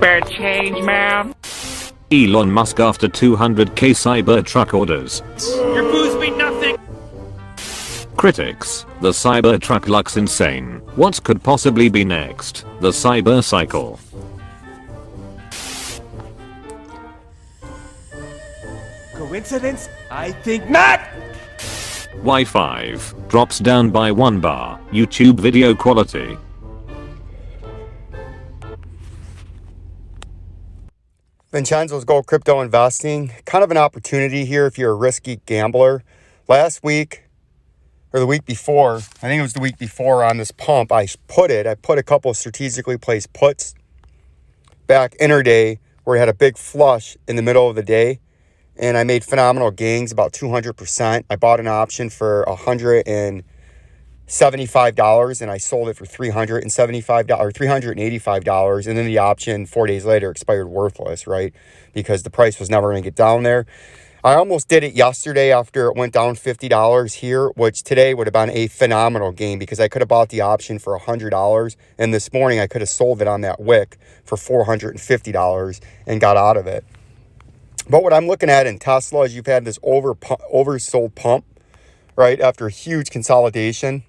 spare change, man? Elon Musk after 200k Cybertruck orders. Your booze mean nothing. Critics, the Cybertruck looks insane. What could possibly be next? The Cyber Cycle. Coincidence? I think not! Y5 drops down by 1 bar. YouTube video quality. Vincenzo's Gold Crypto Investing. Kind of an opportunity here if you're a risky gambler. Last week, or the week before, I think it was the week before on this pump, I put a couple of strategically placed puts back intraday where we had a big flush in the middle of the day. And I made phenomenal gains, about 200%. I bought an option for $175 and I sold it for $375 or $385. And then the option 4 days later expired worthless, right? Because the price was never going to get down there. I almost did it yesterday after it went down $50 here, which today would have been a phenomenal gain because I could have bought the option for $100. And this morning I could have sold it on that wick for $450 and got out of it. But what I'm looking at in Tesla is you've had this oversold pump, right, after a huge consolidation.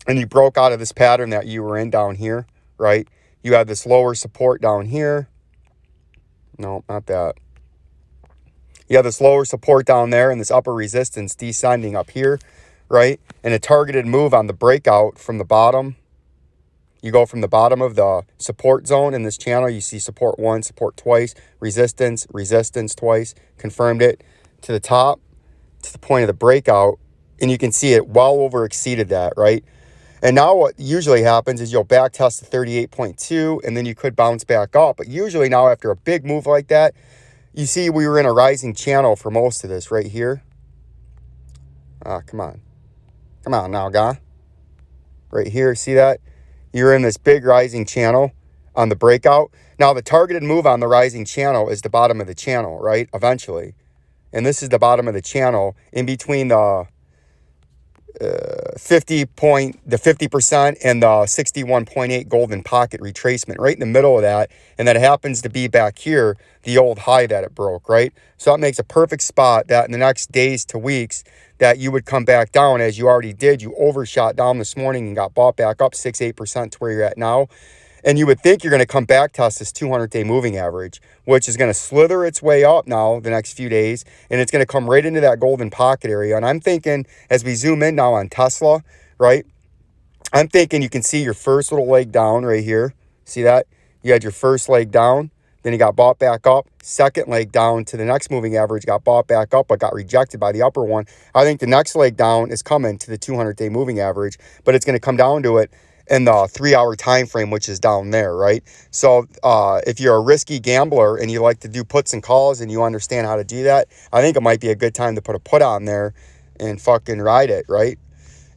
And you broke out of this pattern that you were in down here, right? You had this lower support down here. No, not that. You have this lower support down there and this upper resistance descending up here, right? And a targeted move on the breakout from the bottom. You go from the bottom of the support zone in this channel. You see support once, support twice, resistance, resistance twice. Confirmed it to the top, to the point of the breakout. And you can see it well over exceeded that, right? And now what usually happens is you'll back test the 38.2 and then you could bounce back up. But usually now after a big move like that, you see we were in a rising channel for most of this right here. Come on. Come on now, guy. Right here, see that? You're in this big rising channel on the breakout. Now, the targeted move on the rising channel is the bottom of the channel, right? Eventually. And this is the bottom of the channel in between the 50% and the 61.8 golden pocket retracement right in the middle of that. And that happens to be back here, the old high that it broke, right? So that makes a perfect spot that in the next days to weeks that you would come back down as you already did. You overshot down this morning and got bought back up 6-8% to where you're at now. And you would think you're going to come back test this 200-day moving average, which is going to slither its way up now the next few days. And it's going to come right into that golden pocket area. And I'm thinking as we zoom in now on Tesla, right? I'm thinking you can see your first little leg down right here. See that? You had your first leg down. Then you got bought back up. Second leg down to the next moving average. Got bought back up but got rejected by the upper one. I think the next leg down is coming to the 200-day moving average. But it's going to come down to it in the 3-hour time frame, which is down there, right? So if you're a risky gambler and you like to do puts and calls and you understand how to do that, I think it might be a good time to put a put on there and fucking ride it, right?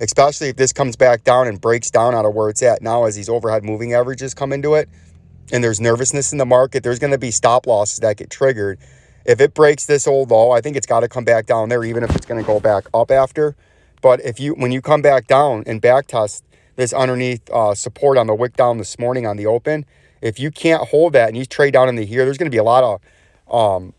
Especially if this comes back down and breaks down out of where it's at now as these overhead moving averages come into it and there's nervousness in the market, there's going to be stop losses that get triggered. If it breaks this old low, I think it's got to come back down there, even if it's going to go back up after. But when you come back down and back test this underneath support on the wick down this morning on the open, if you can't hold that and you trade down into here, there's going to be a lot of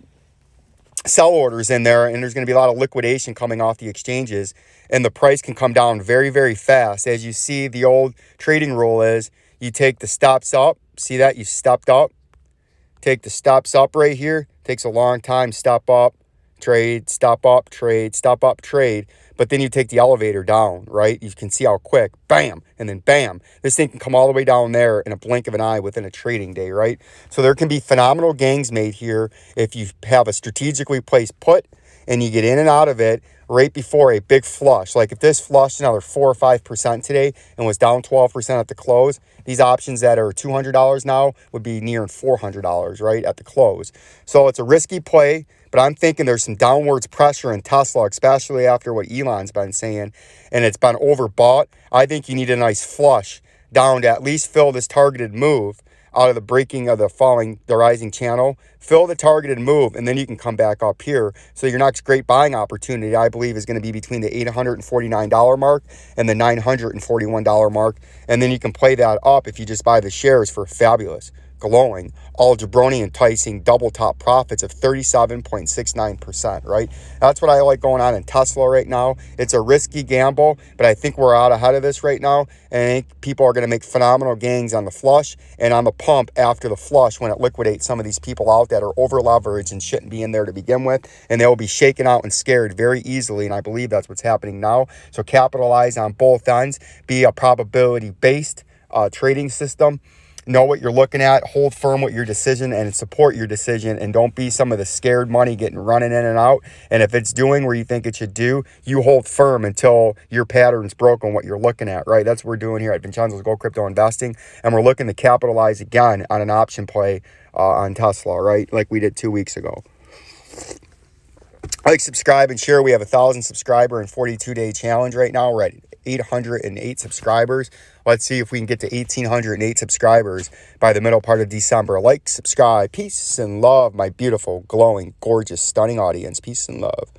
sell orders in there, and there's going to be a lot of liquidation coming off the exchanges, and the price can come down very, very fast. As you see, the old trading rule is you take the stops up. See that? You stepped up. Take the stops up right here. Takes a long time. Stop up, trade, stop up, trade, stop up, trade. But then you take the elevator down, right? You can see how quick, bam, and then bam. This thing can come all the way down there in a blink of an eye within a trading day, right? So there can be phenomenal gains made here if you have a strategically placed put and you get in and out of it right before a big flush. Like if this flushed another 4 or 5% today and was down 12% at the close, these options that are $200 now would be nearing $400, right, at the close. So it's a risky play. But I'm thinking there's some downwards pressure in Tesla, especially after what Elon's been saying, and it's been overbought. I think you need a nice flush down to at least fill this targeted move out of the breaking of the rising channel. Fill the targeted move, and then you can come back up here. So your next great buying opportunity, I believe, is going to be between the $849 mark and the $941 mark. And then you can play that up if you just buy the shares for fabulous, glowing, all jabroni enticing double top profits of 37.69%, right? That's what I like going on in Tesla right now. It's a risky gamble, but I think we're out ahead of this right now. And I think people are going to make phenomenal gains on the flush and on the pump after the flush when it liquidates some of these people out that are over leveraged and shouldn't be in there to begin with. And they'll be shaken out and scared very easily. And I believe that's what's happening now. So capitalize on both ends, be a probability based trading system. Know what you're looking at, hold firm with your decision and support your decision, and don't be some of the scared money getting running in and out. And if it's doing where you think it should do, you hold firm until your pattern's broken what you're looking at, right? That's what we're doing here at Vincenzo's Gold Crypto Investing, and we're looking to capitalize again on an option play on Tesla, right? Like we did 2 weeks ago. Like, subscribe, and share. We have 1,000 subscriber and 42-day challenge right now. We're at 808 subscribers. Let's see if we can get to 1,808 subscribers by the middle part of December. Like, subscribe. Peace and love, my beautiful, glowing, gorgeous, stunning audience. Peace and love.